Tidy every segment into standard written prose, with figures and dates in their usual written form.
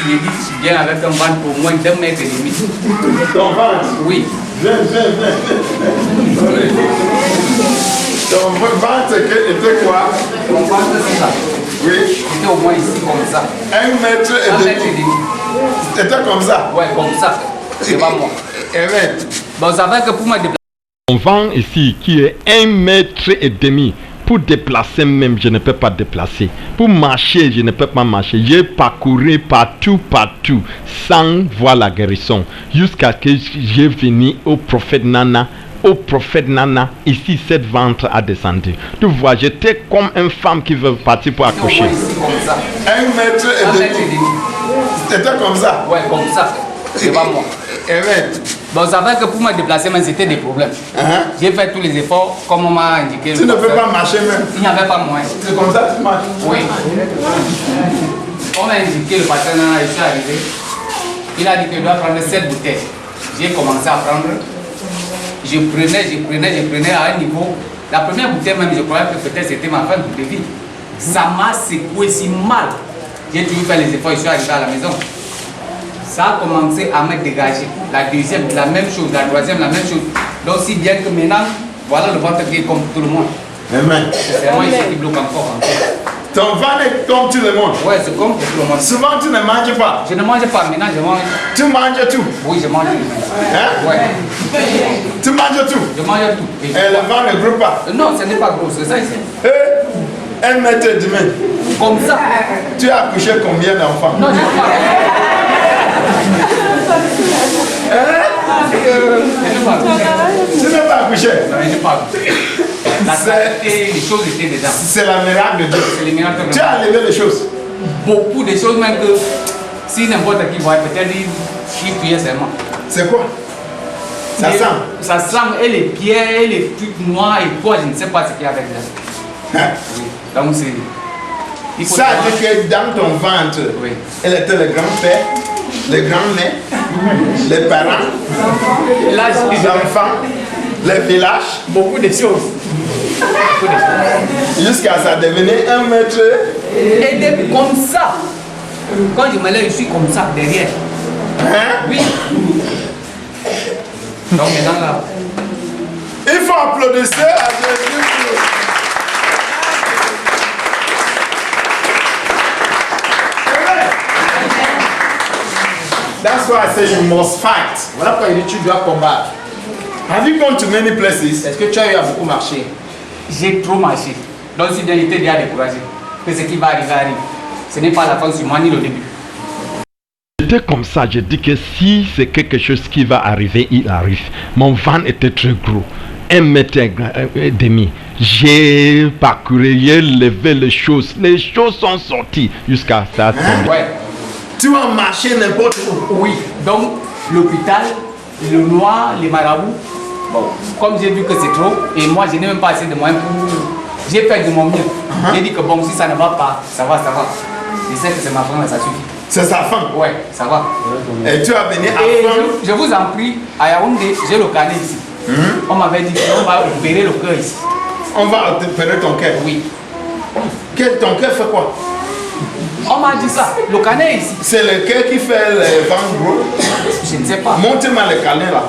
il dit je viens avec un ventre au moins 2 mètres et demi. Ton ventre? Oui. Viens. Ton ventre était quoi? Mon ventre c'est ça. Oui. C'était au moins ici comme ça. 1 mètre et 1 demi. mètre et demi. C'était comme ça? Ouais, comme ça. Devant moi. Amen. Bon, ça va que pour moi déplacer. Mon ventre ici qui est 1 mètre et demi. Pour déplacer même, je ne peux pas déplacer. Pour marcher, je ne peux pas marcher. J'ai parcouru partout, sans voir la guérison. Jusqu'à ce que j'ai venu au prophète Nana. Au prophète Nana, ici, cette ventre a descendu. Tu vois, j'étais comme une femme qui veut partir pour accoucher. Ici, comme ça. 1 mètre et demi. C'était comme ça? Ouais, comme ça. Devant moi. Amen. Bon, ça va que pour me déplacer, mais c'était des problèmes. J'ai fait tous les efforts comme on m'a indiqué. Tu ne peux pas marcher même? Il n'y avait pas moyen. C'est comme ça que tu marches? Oui. On m'a indiqué le partenaire, je suis arrivé. Il a dit que je dois prendre 7 bouteilles. J'ai commencé à prendre. Je prenais à un niveau. La première bouteille même, je croyais que peut-être c'était ma fin de vie. Ça m'a secoué si mal. J'ai toujours fait les efforts, je suis arrivé à la maison. Ça a commencé à me dégager. La deuxième, la même chose. La troisième, la même chose. Donc, si bien que maintenant, voilà le ventre qui est comme tout le monde. Amen. C'est moi ici qui bloque encore. Ton ventre est comme tout le monde? Ouais, c'est comme tout le monde. Souvent, tu ne manges pas? Je ne mange pas, maintenant je mange. Tu manges tout? Oui, je mange. Hein? Ouais. Tu manges tout? Je mange tout. Et le ventre ne gros pas? Non, ce n'est pas gros, c'est ça ici. 1 mètre et demi. Comme ça. Tu as accouché combien d'enfants? Non, je ne sais pas. Tu n'as pas accouché? Non, je ne sais pas. Les choses étaient déjà. C'est la miracle de Dieu. C'est les miracles. Tu as enlevé les choses? Beaucoup de choses, même que si n'importe qui voit, peut-être il tuait seulement. C'est quoi? Ça sent? Ça sent, et les pierres, et les trucs noirs, et quoi, je ne sais pas ce qu'il y a avec ça. Oui. Donc c'est. Ça veut dire que dans ton ventre, oui. Elle était le grand-père, les grands-mères, les parents, les enfants, les villages, beaucoup de choses. Jusqu'à ça devenait 1 mètre. Et depuis comme ça, quand je me lève, je suis comme ça, derrière. Hein? Oui. Donc maintenant là. Il faut applaudir à Jésus. That's why I say you must fight. Voilà pourquoi il dit tu dois combattre. Have you gone to many places? Est-ce que tu as eu à beaucoup marcher? J'ai trop marché. Donc si bien j'étais déjà découragé. Que ce qui va arriver arrive. Ce n'est pas la fin sur moi ni le début. J'étais comme ça, je dis que si c'est quelque chose qui va arriver, il arrive. Mon ventre était très gros. 1 mètre et demi. J'ai parcouru, j'ai levé les choses. Les choses sont sorties jusqu'à ça. Ouais. Tu as marché n'importe où. Oui. Donc l'hôpital, le noir, les marabouts. Bon, comme j'ai vu que c'est trop, et moi je n'ai même pas assez de moyens pour. J'ai fait de mon mieux. J'ai dit que bon, si ça ne va pas, ça va. Je sais que c'est ma femme, ça suffit. C'est sa femme? Ouais, ça va. Et tu as venu à Et femme? je vous en prie, à Yaoundé, j'ai le canet ici. On m'avait dit qu'on va opérer le cœur ici. On va opérer ton cœur? Oui. Ton cœur fait quoi? On m'a dit ça, le canet ici. C'est le cœur qui fait le ventre gros? Je ne sais pas. Montre-moi le canet là.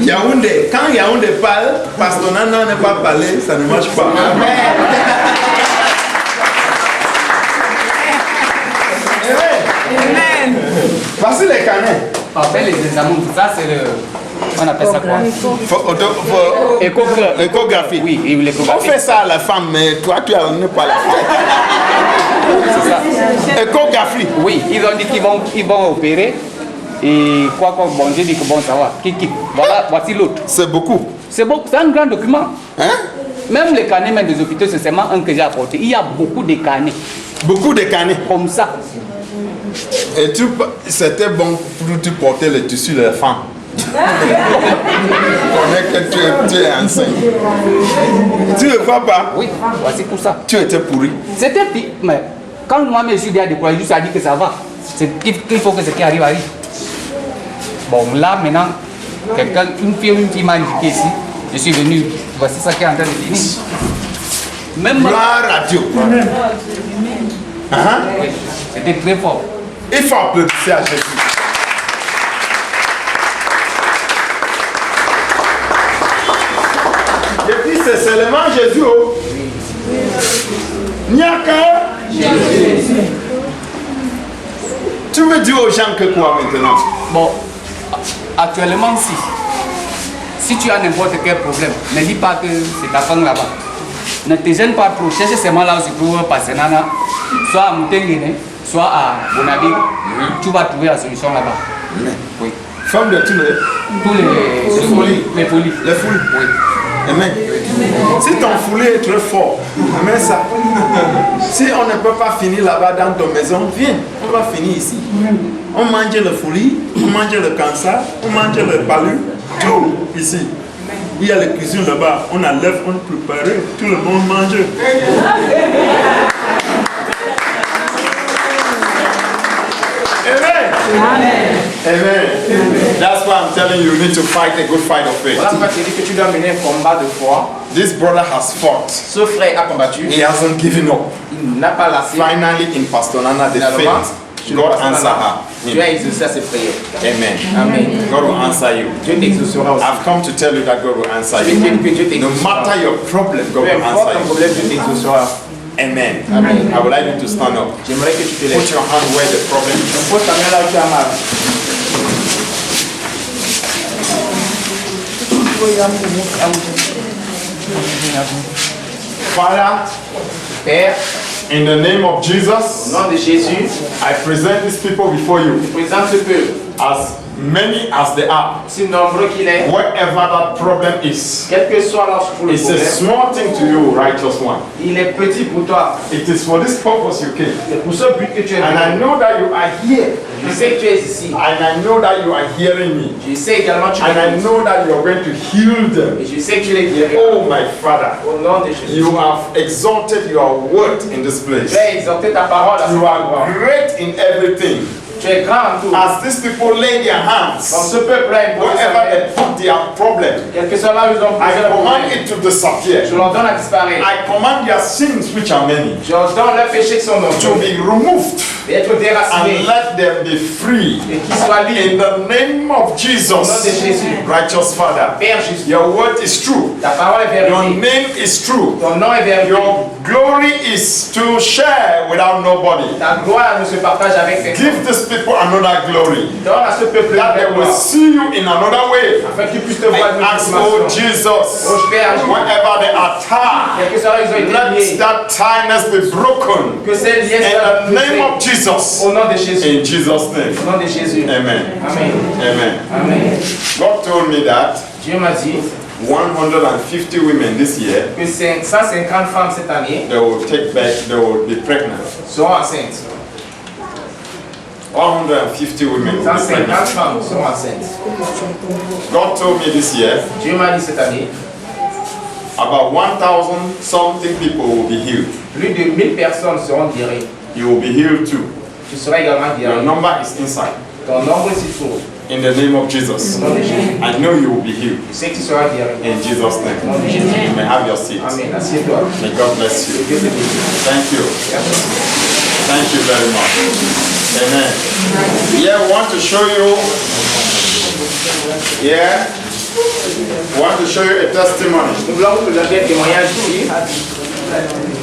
Yaoundé, quand Yaoundé parle, parce qu'on n'en a pas parlé, ça ne marche pas. Amen. Voici les canets. Après les examens, ça c'est le. On appelle ça quoi? Échographie. Oui, et On l'échographie. fait ça à la femme, mais toi tu n'es pas la femme. C'est ça. Échographie. Oui, ils ont dit qu'ils vont opérer. Et quoi, bon, j'ai dit que bon, ça va. Voilà, voici l'autre. C'est beaucoup. C'est beaucoup, c'est un grand document. Hein? Même les canets même des hôpitaux, c'est seulement un que j'ai apporté. Il y a beaucoup de canets. Beaucoup de canets. Comme ça. Et c'était bon pour tu porter le tissu de la femme. On est que tu es enceinte. Tu ne vois pas? Oui, voici pour ça. Tu étais pourri. C'était pire, mais quand moi je suis déjà découragé, juste à dire que ça va. Il faut que ce qui arrive arrive. Bon, là maintenant, une fille m'a indiqué ici. Je suis venu, voici ça qui est en train de finir. Même Gloire à Dieu. Oui, c'était très fort. Il faut applaudir à Jésus. Et puis c'est seulement Jésus. Oh. Il n'y a que Jésus. Tu veux dire aux gens que quoi maintenant? Bon, actuellement, si tu as n'importe quel problème, ne dis pas que c'est ta femme là-bas. Ne te gêne pas trop, cherche seulement là où tu peux passer, nana, soit à Moutenguine, soit à Bonabig, tu vas trouver la solution là-bas. Oui. Femme de tous les folies. Les foules. Oui. Amen. Si ton foulé est très fort, amen ça. Si on ne peut pas finir là-bas dans ton maison, viens, on va finir ici. On mange le folie, on mange le cancer, on mange le palu, tout ici. Il y a la cuisine là-bas, on enlève, on prépare, tout le monde mange. Amen. Amen. That's why I'm telling you, you need to fight a good fight of faith. Voilà pourquoi tu dis que tu dois mener un combat de foi. This brother has fought. Ce frère a combattu. He hasn't given up. Il n'a pas lassé. Finally, in Pastor Nana, the faith, God answer her. Tu as exaucé ses prières. Amen. Amen. God will answer you. Dieu t'exaucera aussi. I've come to tell you that God will answer Je vais you. dire que Dieu No t'exaucera. matter your problem, God Peu will importe ton answer problème, Dieu t'exaucera. you. Amen. Amen. I would like you to stand up. J'aimerais que tu te lèves. Put your hand where the problem is. Pose ta main là où tu as mal. Father, Père, in the name of au Jesus, nom de Jésus, I present these people before you je présente ce peuple, as many as they are. si nombreux qu'il est, Wherever that problem is, quel que soit leur pour le it's a problème, small thing to you, righteous one. il est petit pour toi. It is for this purpose you came. C'est pour ce but que tu es And I venu. know that you are here. Je sais que tu es ici. And I know that you are hearing me. Je sais également que tu And I es know that you are going to heal them. Et je sais que tu les guéris. Oh my Father, Au nom de Jésus. you have exalted your word in this place. Tu as exalté ta parole à ce You are endroit. great in everything. Tu es grand en tout. As these people lay their Dans hands, ce peuple-là, wherever they put their problem, quel que soit là où ils ont I posé le command problème, it to disappear. je leur donne à disparaître. I command their sins, which are many, Je leur donne leurs péchés qui sont to nombreux, be removed d'être déracinés and let them be free. et qu'ils soient In libres. the name of Au nom de Jesus, Jésus. righteous Father, Père Jésus, your word is true. ta parole est Your vérité. name is true. Ton nom est vérité. Your glory is to share without nobody. Ta gloire ne se partage avec personne. Give these people another glory. Donne à ce peuple-là That they ta will gloire, see you in another way. afin qu'ils puissent te voir I d'une ask, autre oh façon. Jesus, Oh Père, wherever they are tied, quel que soit là où ils ont été let liés, that tiredness be broken. que ces liens In soient the name of brisés. Jesus. Au nom de Jésus. In Jesus' name. Au nom de Jésus. Amen. Amen. Amen. Amen. God told me that Dieu m'a dit 150 women this year, que 150 femmes cette année they will take back, they will be pregnant. seront enceintes. 150 women will be 150 pregnant. femmes seront enceintes. God told me this year Dieu m'a dit cette année, about 1,000 something people will be healed. plus de 1000 personnes seront guéries. You will be healed too. Tu seras également Your guéri. number is inside. Ton nombre s'y trouve. In the name of Jesus. Au nom de Jésus. I know you will be healed. Tu sais que tu seras guéri. In Jesus' Au name. nom de Jésus. You may have your seat. Amen. Assieds-toi. May God bless Que you. Dieu te bénisse. Thank you. Merci. Thank you very much. Amen. Yeah, we want to show you. Yeah. We want to show you a testimony. Nous voulons vous présenter un témoignage ici.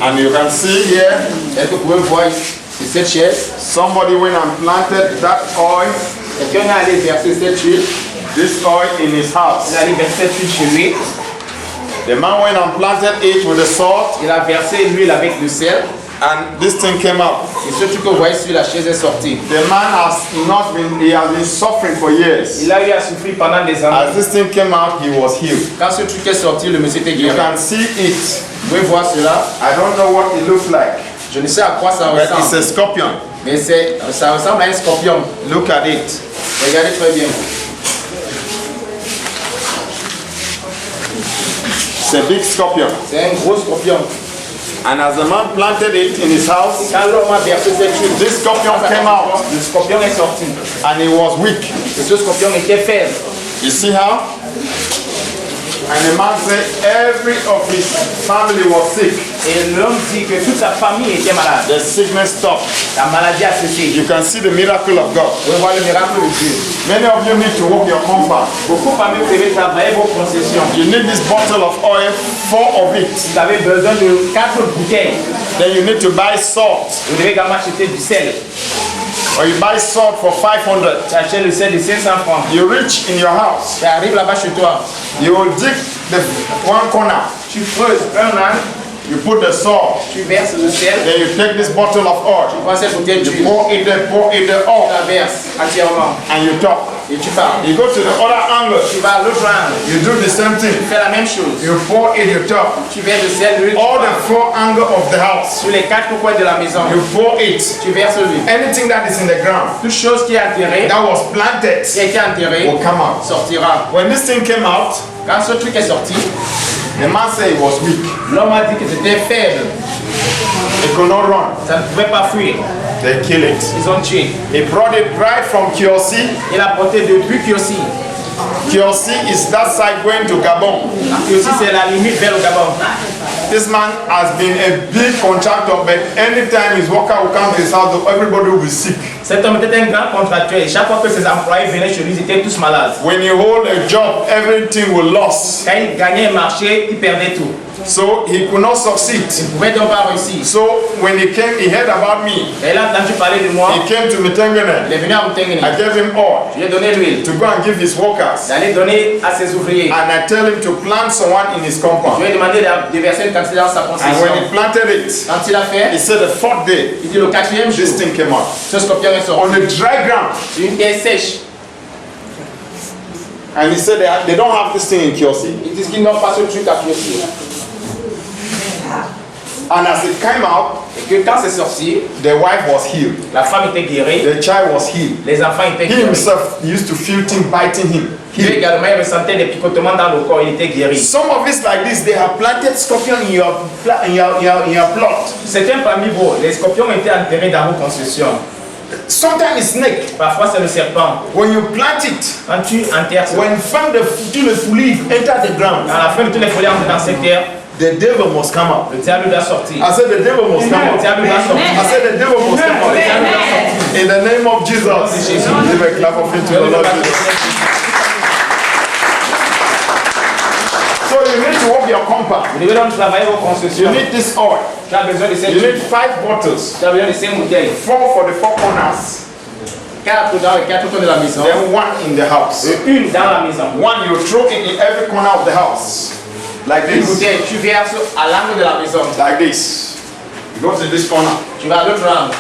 And you can see here, Est-ce que vous pouvez voir sur cette chaise? somebody went and planted that oil, Quelqu'un est allé verser cette huile. this oil in his Il house. est allé verser cette huile chez lui. The man went and planted it with the salt, Il a versé l'huile avec le sel. and this thing came out. Et ce truc que vous voyez sur la chaise est sorti. The man has not been, he has been suffering for years. Il a eu à souffrir pendant des années. As this thing came out, he was healed. Quand ce truc est sorti, le monsieur était You guéri. can see it. Vous pouvez voir cela. I don't know what it looks like, Je ne sais à quoi ça but it's ressemble. a scorpion. Mais ça ressemble à un scorpion. Look at it. Regardez très bien. It's a big scorpion. C'est un gros scorpion. And as the man planted it in his house, Quand l'homme a versé cette huile, this scorpion came out le scorpion est sorti. and he was weak. Et ce scorpion était faible. You see how? And the man said every of his family was sick. Et l'homme dit que toute sa famille était malade. The sickness stopped. La maladie a cessé. You can see the miracle of God. Vous voyez le miracle de Dieu. Many of you need to work your compound. Beaucoup parmi vous devez travailler vos concessions. You need this bottle of oil, 4 of it. Vous avez besoin de 4 bouteilles. Then you need to buy salt. Vous devez également acheter du sel. Or you buy salt for 500. Tu achètes le sel de 500 francs. You reach in your house. Tu arrives là-bas chez toi. You will dig the one corner. Tu creuses un angle. You put the salt. Tu verses le sel. Then you take this bottle of oil. Tu prends cette bouteille d'huile. Pour it there Tu all. la verses entièrement. And you talk. Et tu parles. You go to the other angle. Tu vas à l'autre angle. You do the same thing. Tu fais la même chose. You pour it, you talk. Tu verses le sel, l'huile. All the 4 angles of the house. Sur les 4 coins de la maison. You pour it. Tu verses l'huile. Anything that is in the ground Toute chose qui est enterrée, that was planted qui a été enterrée, will come out. sortira. When this thing came out, Quand ce truc est sorti, the man said it was weak. l'homme a dit que c'était faible. It could not run. Ça ne pouvait pas fuir. They killed it. Ils ont tué. He brought it right from Kiosi. Il a porté depuis Kiosi. Kiosi is that side going to Gabon. Kiosi, c'est la limite vers le Gabon. This man has been a big contractor, but anytime his worker will come to his house, everybody will be sick. Cet homme était un grand contracteur et chaque fois que ses employés venaient chez lui, ils étaient tous malades. When you hold a job, everything will lose. Quand il gagnait un marché, il perdait tout. So he could not succeed. Il ne pouvait donc pas réussir. So when he came, he heard about me. Et il a entendu parler de moi. He came to Mitengene. Il est venu à Mutengeni. I gave him oil Je lui ai donné l'huile. to go and give his workers. D'aller donner à ses ouvriers. And I tell him to plant someone in his Je compound. lui ai demandé de verser une quantité dans sa And concession. when he planted it, Quand il a he fait, said the 4th day, il dit le 4e jour, this thing came out. ce scorpion est sorti. On a dry ground. C'est une terre sèche. And he said they don't have this thing in Kiosi. Ils disent qu'ils n'ont pas ce truc à Kiosi. And as it came out, Et que quand c'est sorti, the wife was healed. la femme était guérie, The child was healed. les enfants étaient He guéris. himself used to feel things biting him. Lui également, il ressentait des picotements dans le corps, il était guéri. Some of it's like this. They have planted scorpion in your plot. Certains parmi vous, les scorpions étaient enterrés dans vos concessions. Sometimes it's snake. Parfois, c'est le serpent. When you plant it, Quand tu enterres ça, when from the foliage enter the ground, à la fin de tous les folies entrent dans cette terre, the devil must come out. le diable doit sortir. I said the devil must come Le out. diable doit sortir. I said the devil must come Le diable doit out. sortir. In the name of Jesus. Give a clap of it to the Lord Jesus. So you need to work your compound. Vous devez donc travailler vos You concessions. need this oil. Tu as besoin de cette You need huile. 5 bottles. Tu as besoin de 5 bouteilles. 4 for the 4 corners. 4 dans les 4 coins de la maison. Then 1 in the house. Et une dans la maison. 1 you throw it in every corner of the house. Like Une this. bouteille, tu verses à l'angle de la maison. Like this. You go to this corner. Tu vas à l'autre angle.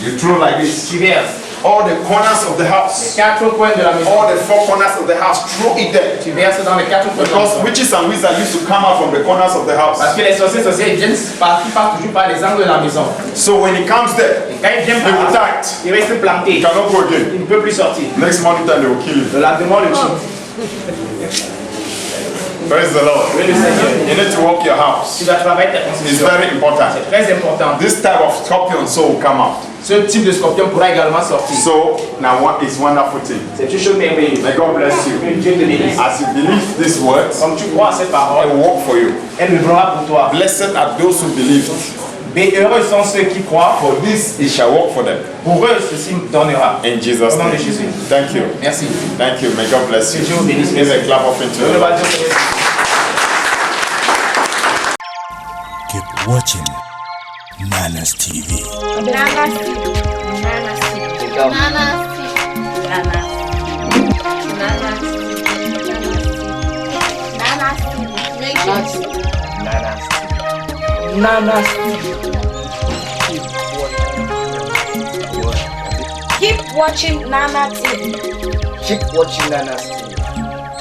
You throw like this. Tu verses. All the corners of the house. 4 coins de la maison. All the 4 corners of the house. Throw it there. Tu verses dans les 4 coins de la Because maison. witches and wizards used to come out from the corners of the house. Parce que les sorciers ils viennent toujours par les angles de la maison. So when he comes there, Et quand ils viennent they will par là, tight. il reste planté. He cannot go again. Il ne peut plus sortir. Next morning time they will kill him. Le lendemain, on le tue. Praise the Lord. Oui, le Seigneur. You need to walk your house. Tu vas travailler ta It's constitution. very important. C'est très important. This type of scorpion so will come out. Ce type de scorpion pourra également sortir. So now what is wonderful thing. C'est une chose merveilleuse. May God bless you. Que Dieu te bénisse. As you believe these words, Comme tu crois à ces I paroles, will work for you. elle viendra pour toi. Blessed are those who believe. Heureux sont ceux qui croient. For this it shall work for them. Pour eux, ceci donnera. In Jesus' Au nom de name. Jésus. Thank you. Merci. Thank you. May God bless Que you. Dieu vous bénisse. Give a clap of it to On the va Lord. dire que- Keep watching Nanas TV. Nanas TV. Nanas TV. Nanas TV. Nanas. Nanas TV. Nanas TV. Make sure Nanas. keep watching Nana TV. Keep watching Nanas TV.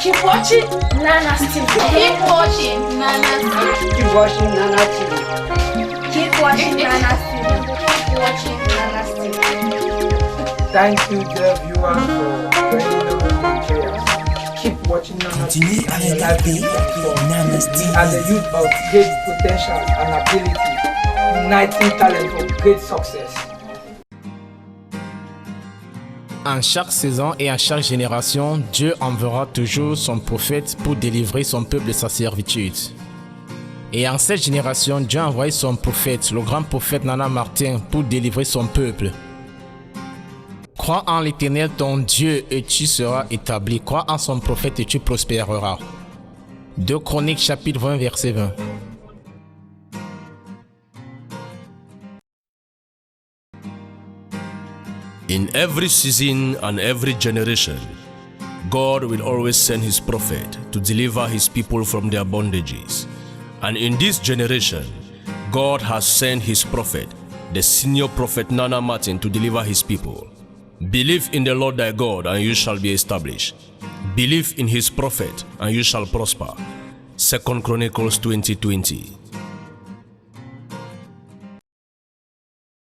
Keep watching Nana's TV. Keep watching Nana's TV. Keep watching Nana TV. Keep watching Nana's TV. Keep watching Nana's TV. Thank you, dear viewers, for praying the prayers. Keep watching Nana Continue TV. à And your life regarder will Nanas We are the TV. youth of great potential and ability, uniting talent for great success. En chaque saison et en chaque génération, Dieu enverra toujours son prophète pour délivrer son peuple de sa servitude. Et en cette génération, Dieu a envoyé son prophète, le grand prophète Nana Martin, pour délivrer son peuple. Crois en l'Éternel ton Dieu et tu seras établi. Crois en son prophète et tu prospéreras. 2 Chroniques chapitre 20 verset 20. In every season and every generation, God will always send his prophet to deliver his people from their bondages. And in this generation, God has sent his prophet, the senior prophet Nana Martin, to deliver his people. Believe in the Lord thy God and you shall be established. Believe in his prophet and you shall prosper. 2 Chronicles 20:20.